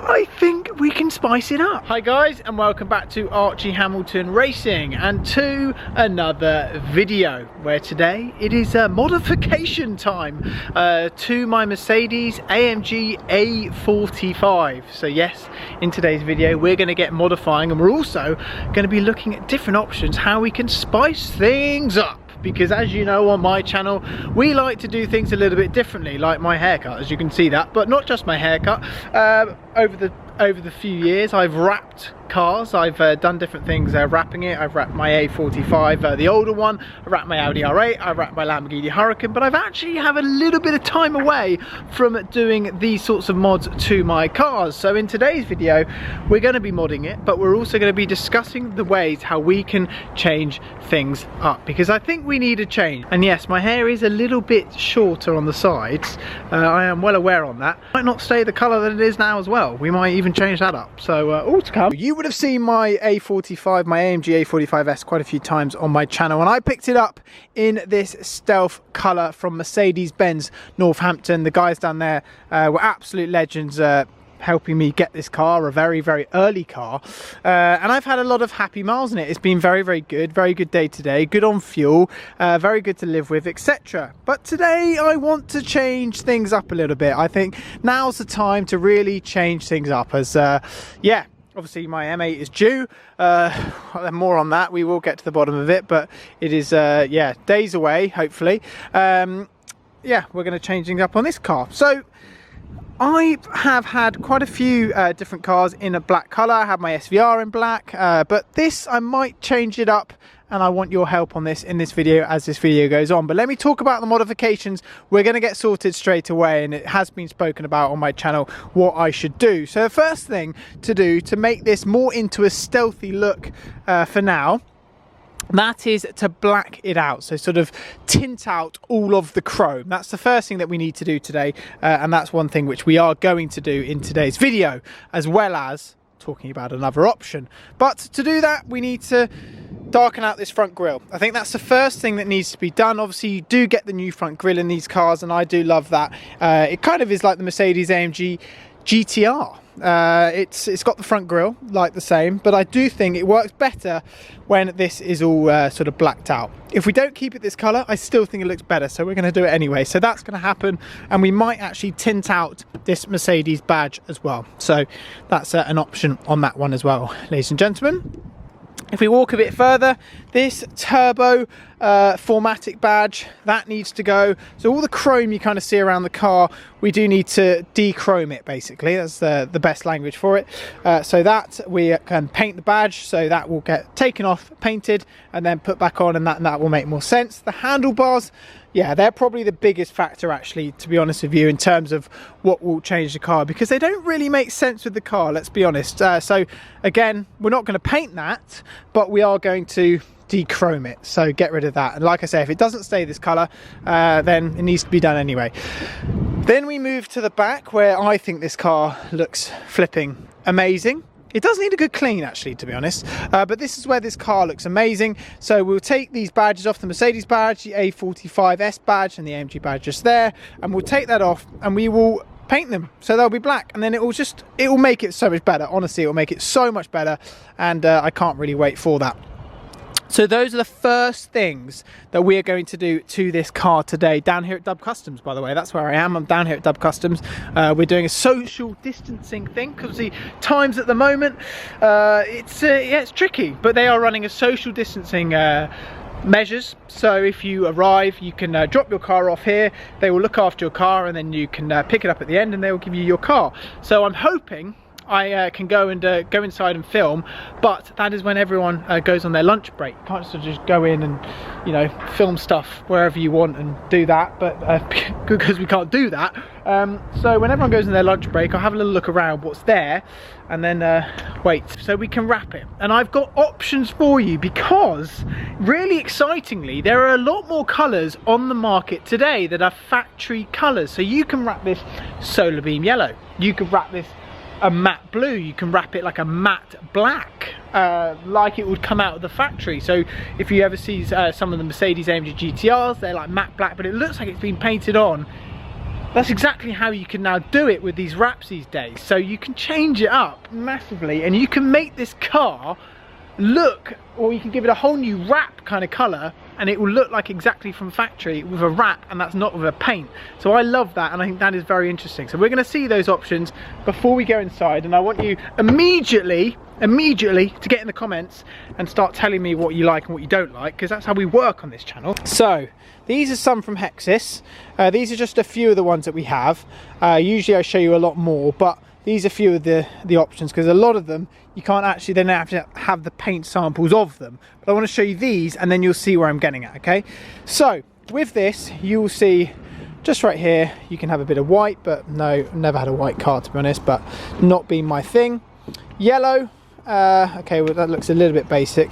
I think we can spice it up. Hi guys, and welcome back to Archie Hamilton Racing and to another video where today it is modification time to my Mercedes-AMG A45. So yes, in today's video we're going to get modifying, and we're also going to be looking at different options how we can spice things up. Because as you know, on my channel we like to do things a little bit differently, like my haircut, as you can see that, but not just my haircut. Over the few years I've wrapped cars. I've done different things wrapping it. I've wrapped my A45, the older one. I wrapped my Audi R8, I wrapped my Lamborghini Huracan, but I've actually have a little bit of time away from doing these sorts of mods to my cars. So in today's video we're going to be modding it, but we're also going to be discussing the ways how we can change things up, because I think we need a change. And yes, my hair is a little bit shorter on the sides. I am well aware on that. Might not stay the colour that it is now as well. We might even change that up. So all to come. You would have seen my A45, my AMG A45S quite a few times on my channel, and I picked it up in this stealth colour from Mercedes-Benz Northampton. The guys down there were absolute legends, helping me get this car, a very early car, and I've had a lot of happy miles in it. It's been very good day to day, good on fuel, very good to live with, etc. But today I want to change things up a little bit. I think now's the time to really change things up, as yeah, obviously my M8 is due. More on that, we will get to the bottom of it, but it is yeah, days away, hopefully. Yeah, we're going to change things up on this car. So I have had quite a few different cars in a black colour. I have my SVR in black, but this I might change it up, and I want your help on this in this video as this video goes on. But let me talk about the modifications we're going to get sorted straight away, and it has been spoken about on my channel what I should do. So the first thing to do to make this more into a stealthy look for now, that is to black it out, so sort of tint out all of the chrome. That's the first thing that we need to do today, and that's one thing which we are going to do in today's video, as well as talking about another option. But to do that we need to darken out this front grille. I think that's the first thing that needs to be done. Obviously you do get the new front grille in these cars, and I do love that. It kind of is like the Mercedes-AMG GTR. It's got the front grille like the same, but I do think it works better when this is all sort of blacked out. If we don't keep it this colour, I still think it looks better, so we're going to do it anyway. So that's going to happen, and we might actually tint out this Mercedes badge as well. So that's an option on that one as well, ladies and gentlemen. If we walk a bit further, this turbo 4MATIC badge, that needs to go. So all the chrome you kind of see around the car, we do need to de-chrome it, basically. That's the best language for it. So that we can paint the badge, so that will get taken off, painted, and then put back on, and that will make more sense. The handlebars, yeah, they're probably the biggest factor, actually, to be honest with you, in terms of what will change the car, because they don't really make sense with the car, let's be honest. So again, we're not going to paint that, but we are going to de-chrome it, so get rid of that. And like I say, if it doesn't stay this colour, then it needs to be done anyway. Then we move to the back, where I think this car looks flipping amazing. It does need a good clean, actually, to be honest, but this is where this car looks amazing. So we'll take these badges off, the Mercedes badge, the A45S badge, and the AMG badge just there, and we'll take that off and we will paint them so they'll be black, and then it will make it so much better. Honestly, it will make it so much better, and I can't really wait for that. So those are the first things that we are going to do to this car today, down here at Dub Customs, by the way. That's where I am. I'm down here at Dub Customs. We're doing a social distancing thing, because the times at the moment, yeah, it's tricky, but they are running a social distancing measures. So if you arrive, you can drop your car off here, they will look after your car, and then you can pick it up at the end and they will give you your car. So I'm hoping I can go inside and film, but that is when everyone goes on their lunch break. You can't just go in and, you know, film stuff wherever you want and do that, but because we can't do that. So when everyone goes on their lunch break, I'll have a little look around what's there, and then wait, so we can wrap it. And I've got options for you, because really excitingly, there are a lot more colours on the market today that are factory colours. So you can wrap this solar beam yellow, you can wrap this a matte blue, you can wrap it like a matte black, like it would come out of the factory. So if you ever see some of the Mercedes-AMG GTRs, they're like matte black, but it looks like it's been painted on that's exactly how you can now do it with these wraps these days. So you can change it up massively, and you can make this car look, or you can give it a whole new wrap kind of colour, and it will look like exactly from factory with a wrap, and that's not with a paint. So I love that, and I think that is very interesting. So we're going to see those options before we go inside, and I want you immediately to get in the comments and start telling me what you like and what you don't like, because that's how we work on this channel. So these are some from Hexis. These are just a few of the ones that we have. Usually I show you a lot more, but these are a few of the options, because a lot of them you can't actually then have to have the paint samples of them. But I want to show you these, and then you'll see where I'm getting at, okay? So with this, you will see just right here, you can have a bit of white, but no, never had a white car to be honest, but not been my thing. Yellow, okay, well that looks a little bit basic.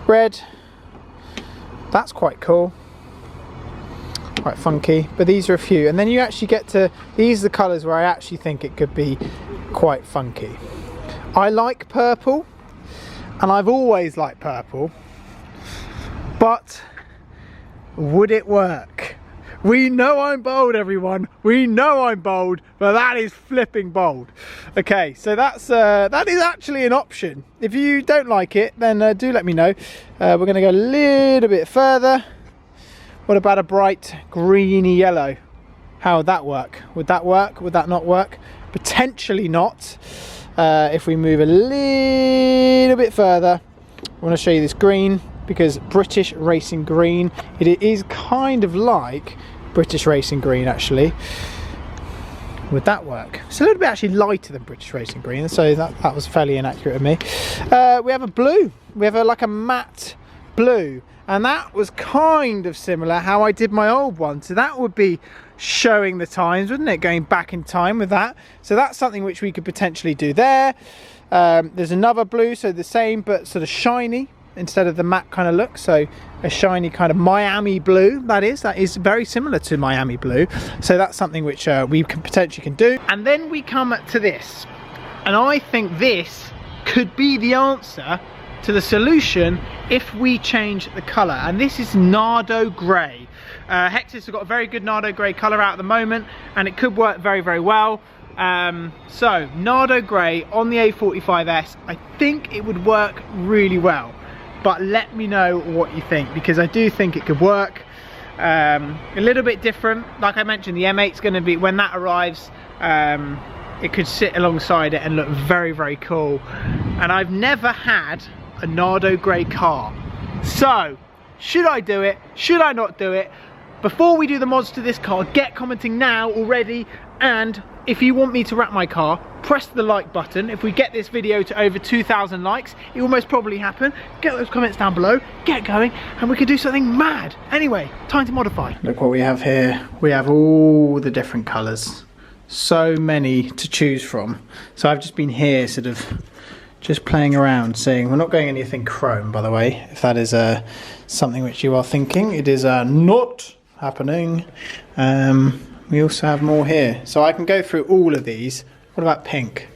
Red, that's quite cool. Quite funky, but these are a few, and then you actually get to, these are the colours where I actually think it could be quite funky. I like purple, and I've always liked purple, but would it work? We know I'm bold, everyone, we know I'm bold, but that is flipping bold. Okay, so that's that is actually an option. If you don't like it, then do let me know. We're going to go a little bit further. What about a bright greeny yellow? How would that work? Would that work? Would that not work? Potentially not. If we move a little bit further, I want to show you this green, because British Racing Green, it is kind of like British Racing Green actually. Would that work? It's a little bit actually lighter than British Racing Green, so that was fairly inaccurate of me. We have a blue. We have like a matte blue. And that was kind of similar how I did my old one. So that would be showing the times, wouldn't it? Going back in time with that. So that's something which we could potentially do there. There's another blue, so the same, but sort of shiny instead of the matte kind of look. So a shiny kind of Miami blue, that is very similar to Miami blue. So that's something which we can potentially do. And then we come to this. And I think this could be the answer to the solution if we change the colour, and this is Nardo Grey. Hexis have got a very good Nardo Grey colour out at the moment, and it could work very, very well. So Nardo Grey on the A45S, I think it would work really well, but let me know what you think, because I do think it could work. A little bit different, like I mentioned, the M8's going to be, when that arrives, it could sit alongside it and look very, very cool. And I've never had a Nardo Grey car, so should I do it? Should I not do it? Before we do the mods to this car, get commenting now already, and if you want me to wrap my car, press the like button. If we get this video to over 2,000 likes, it will most probably happen. Get those comments down below, get going, and we can do something mad. Anyway, time to modify. Look what we have here. We have all the different colours, so many to choose from. So I've just been here sort of just playing around, seeing, we're not going anything chrome, by the way, if that is something which you are thinking. It is not happening. We also have more here, so I can go through all of these. What about pink?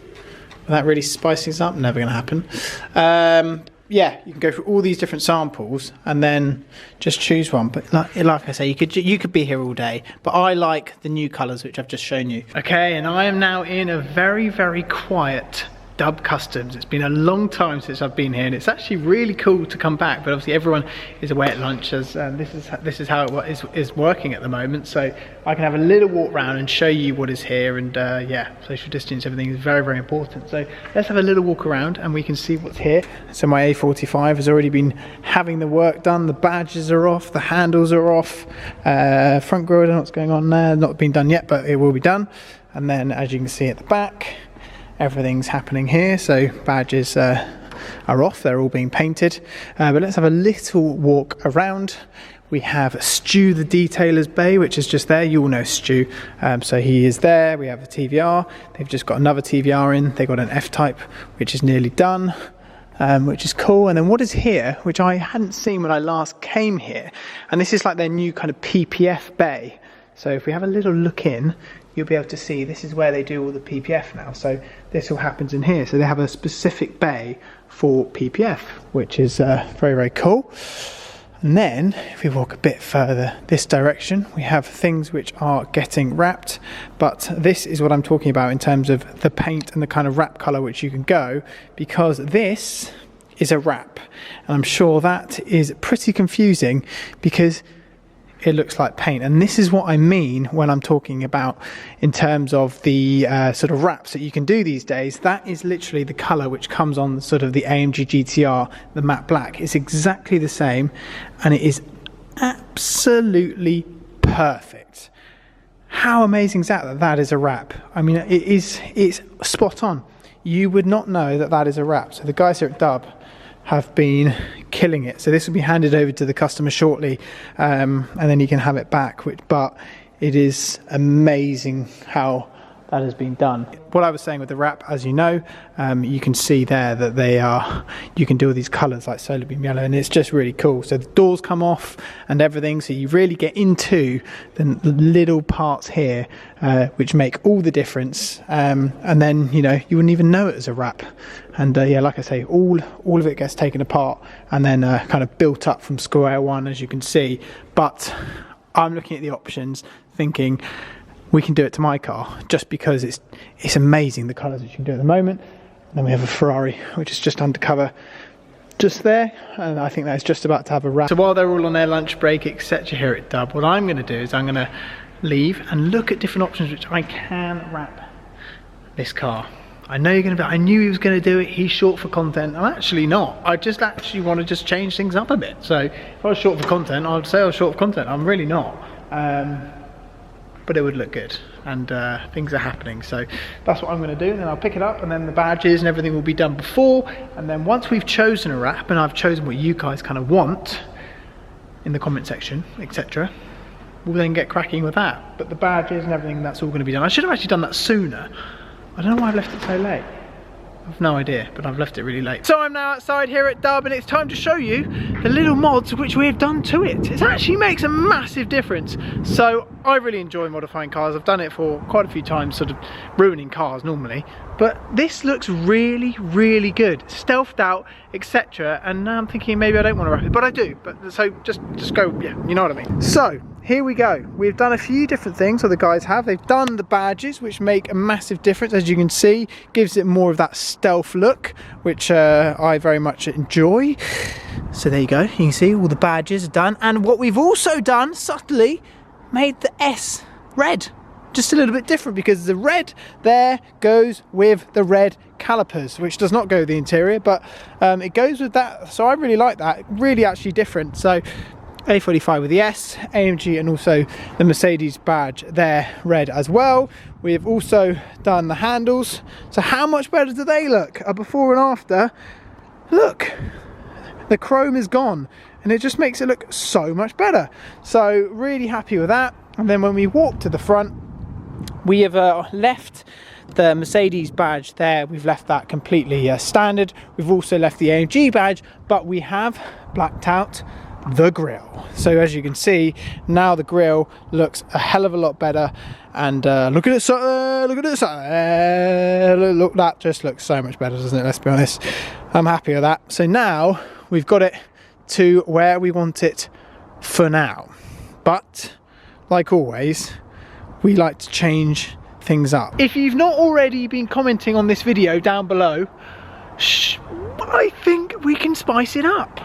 Will that really spice things up? Never going to happen. Yeah, you can go through all these different samples and then just choose one. But like I say, you could be here all day, but I like the new colours which I've just shown you. Okay, and I am now in a very, very quiet Dub Customs. It's been a long time since I've been here, and it's actually really cool to come back, but obviously everyone is away at lunch, as this is how it is working at the moment, so I can have a little walk around and show you what is here. And yeah, social distance, everything is very, very important, so let's have a little walk around and we can see what's here. So my A45 has already been having the work done. The badges are off, the handles are off, front grille, I don't know what's going on there, not been done yet, but it will be done. And then as you can see at the back, everything's happening here, so badges are off, they're all being painted. But let's have a little walk around. We have Stu the detailer's bay, which is just there. You all know Stu, so he is there. We have a TVR, they've just got another TVR in, they've got an F-Type which is nearly done, which is cool. And then what is here, which I hadn't seen when I last came here, and this is like their new kind of PPF bay. So if we have a little look in, you'll be able to see this is where they do all the PPF now. So this all happens in here. So they have a specific bay for PPF, which is very, very cool. And then if we walk a bit further this direction, we have things which are getting wrapped, but this is what I'm talking about in terms of the paint and the kind of wrap colour which you can go, because this is a wrap, and I'm sure that is pretty confusing because it looks like paint. And this is what I mean when I'm talking about in terms of the sort of wraps that you can do these days. That is literally the colour which comes on sort of the AMG GTR, the matte black. It's exactly the same, and it is absolutely perfect. How amazing is that, that that is a wrap? I mean, it's spot on. You would not know that that is a wrap. So the guys here at Dub have been killing it. So this will be handed over to the customer shortly, and then you can have it back. But it is amazing how that has been done. What I was saying with the wrap, as you know, you can see there that they are, you can do all these colours like solar beam yellow, and it's just really cool. So the doors come off and everything, so you really get into the little parts here which make all the difference, and then, you know, you wouldn't even know it as a wrap. And yeah, like I say, all of it gets taken apart and then kind of built up from square one, as you can see. But I'm looking at the options thinking we can do it to my car, just because it's amazing the colours that you can do at the moment. And then we have a Ferrari which is just undercover just there, and I think that's just about to have a wrap. So while they're all on their lunch break, etc. here at Dub, what I'm going to do is I'm going to leave and look at different options which I can wrap this car. I know you're going to be, I knew he was going to do it, he's short for content. I'm actually not. I just actually want to just change things up a bit. So if I was short for content, I would say I was short for content. I'm really not. But it would look good, and things are happening. So that's what I'm going to do, and then I'll pick it up, and then the badges and everything will be done before. And then once we've chosen a wrap, and I've chosen what you guys kind of want in the comment section, etc., we'll then get cracking with that. But the badges and everything, that's all going to be done. I should have actually done that sooner. I don't know why I've left it so late. I've no idea, but I've left it really late. So I'm now outside here at Dub, and it's time to show you the little mods which we have done to it. It actually makes a massive difference. So I really enjoy modifying cars. I've done it for quite a few times, sort of ruining cars normally. But this looks really, really good. Stealthed out, etc. And now I'm thinking maybe I don't want to wrap it, but I do. But so just go, yeah, you know what I mean. So here we go. We've done a few different things, or the guys have. They've done the badges, which make a massive difference, as you can see. Gives it more of that stealth look, which I very much enjoy. So there you go. You can see all the badges are done. And what we've also done, subtly, made the S red. Just a little bit different, because the red there goes with the red calipers, which does not go with the interior, but it goes with that. So I really like that. Really actually different. So A45 with the S, AMG, and also the Mercedes badge there, red as well. We have also done the handles. So how much better do they look? A before and after. Look, the chrome is gone, and it just makes it look so much better. So really happy with that. And then when we walk to the front, we have left the Mercedes badge there. We've left that completely standard. We've also left the AMG badge, but we have blacked out the grille. So as you can see, now the grille looks a hell of a lot better. And look at it, look at it, look, that just looks so much better, doesn't it? Let's be honest. I'm happy with that. So now we've got it to where we want it for now. But like always, we like to change things up. If you've not already been commenting on this video down below, I think we can spice it up.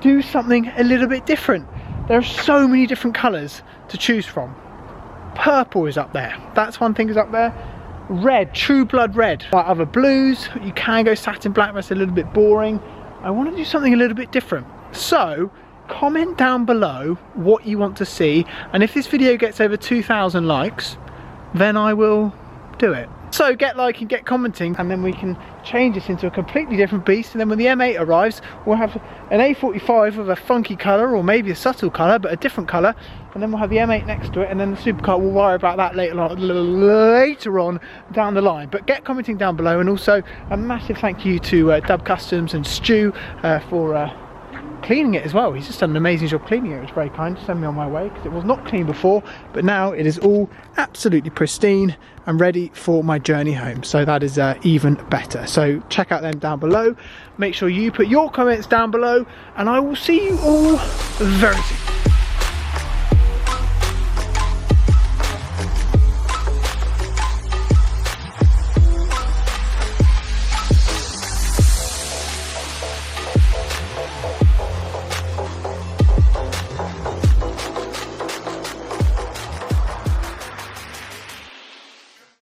Do something a little bit different. There are so many different colours to choose from. Purple is up there. That's one thing is up there. Red, true blood red. Like other blues, you can go satin black, that's a little bit boring. I want to do something a little bit different. So comment down below what you want to see, and if this video gets over 2,000 likes, then I will do it. So get liking, get commenting, and then we can change this into a completely different beast. And then when the M8 arrives, we'll have an A45 of a funky colour, or maybe a subtle colour, but a different colour. And then we'll have the M8 next to it, and then the supercar, we'll worry about that later on down the line. But get commenting down below, and also a massive thank you to Dub Customs and Stu for cleaning it as well. He's just done an amazing job cleaning it. It was very kind to send me on my way because it was not clean before, but now it is all absolutely pristine and ready for my journey home. So that is even better. So check out them down below. Make sure you put your comments down below, and I will see you all very soon.